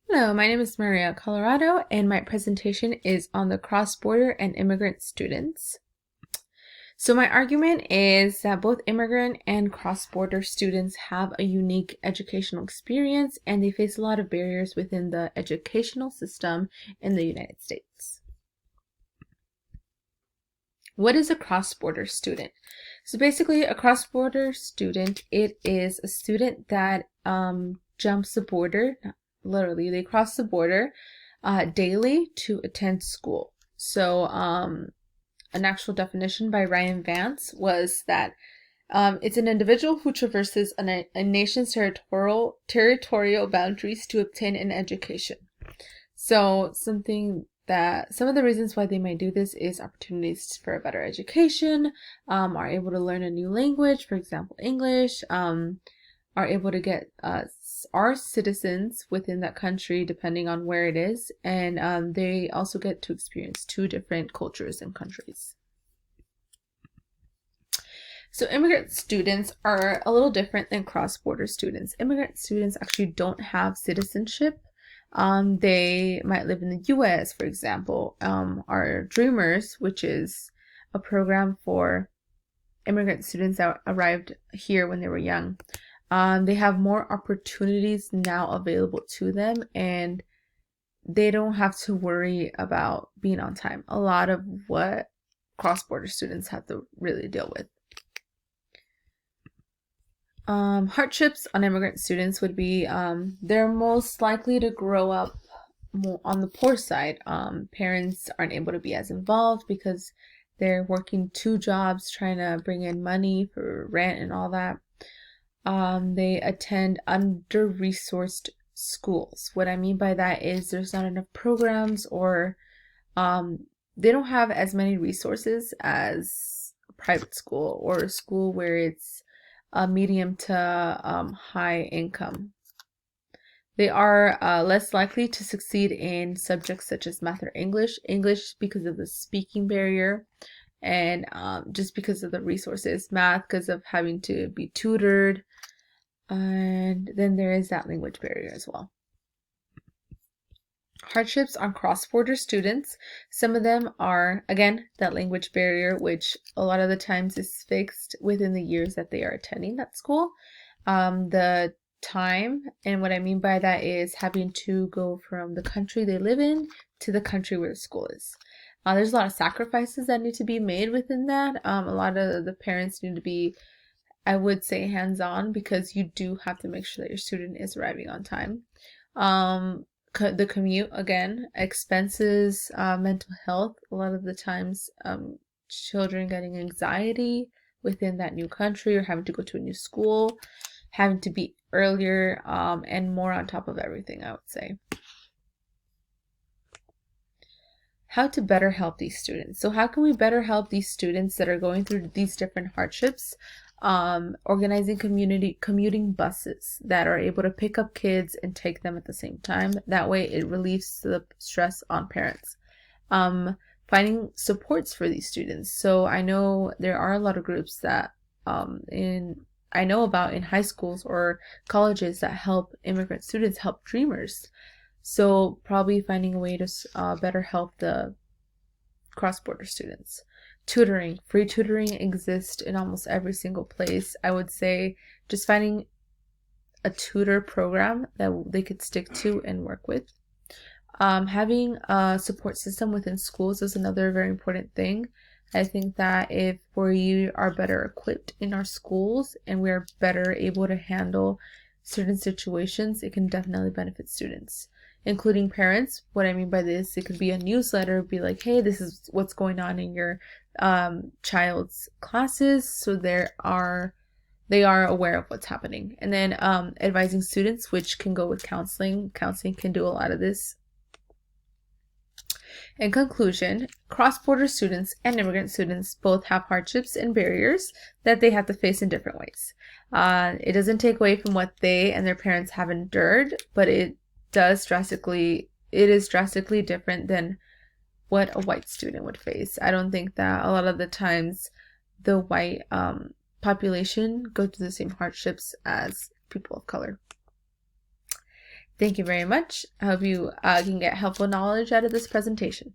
Hello, my name is Maria Colorado, and my presentation is on the cross-border and immigrant students. So my argument is that both immigrant and cross-border students have a unique educational experience, and they face a lot of barriers within the educational system in the United States. What is a cross-border student? So basically, a cross-border student, it is a student that jumps the border. Literally, they cross the border daily to attend school. So an actual definition by Ryan Vance was that it's an individual who traverses a nation's territorial boundaries to obtain an education. So some of the reasons why they might do this is opportunities for a better education, are able to learn a new language, for example, English, are able to get are citizens within that country depending on where it is, and they also get to experience two different cultures and countries. So immigrant students are a little different than cross-border students. Immigrant students actually don't have citizenship. They might live in the US, for example. Our Dreamers, which is a program for immigrant students that arrived here when they were young. They have more opportunities now available to them, and they don't have to worry about being on time. A lot of what cross-border students have to really deal with. Hardships on immigrant students would be they're most likely to grow up more on the poor side. Parents aren't able to be as involved because they're working two jobs trying to bring in money for rent and all that. They attend under-resourced schools. What I mean by that is there's not enough programs, or they don't have as many resources as a private school or a school where it's a medium to high income. They are less likely to succeed in subjects such as math or English. English because of the speaking barrier, and just because of the resources. Math because of having to be tutored, and then there is that language barrier as well. Hardships on cross-border students. Some of them are, again, that language barrier, which a lot of the times is fixed within the years that they are attending that school. The time, and what I mean by that is having to go from the country they live in to the country where the school is. There's a lot of sacrifices that need to be made within that. A lot of the parents need to be, I would say, hands-on, because you do have to make sure that your student is arriving on time. The commute, again, expenses, mental health. A lot of the times, children getting anxiety within that new country or having to go to a new school, having to be earlier, and more on top of everything, I would say. How to better help these students. So how can we better help these students that are going through these different hardships? Organizing commuting buses that are able to pick up kids and take them at the same time. That way it relieves the stress on parents. Finding supports for these students. So I know there are a lot of groups that I know about in high schools or colleges that help immigrant students, help Dreamers. So probably finding a way to better help the cross-border students. Tutoring. Free tutoring exists in almost every single place. I would say just finding a tutor program that they could stick to and work with. Having a support system within schools is another very important thing. I think that if we are better equipped in our schools and we are better able to handle certain situations, it can definitely benefit students, including parents. What I mean by this, it could be a newsletter, be like, hey, this is what's going on in your child's classes, so they are aware of what's happening. And then advising students, which can go with counseling. Counseling can do a lot of this. In conclusion, cross-border students and immigrant students both have hardships and barriers that they have to face in different ways. It doesn't take away from what they and their parents have endured, but it is drastically different than what a white student would face. I don't think that a lot of the times the white population go through the same hardships as people of color. Thank you very much. I hope you can get helpful knowledge out of this presentation.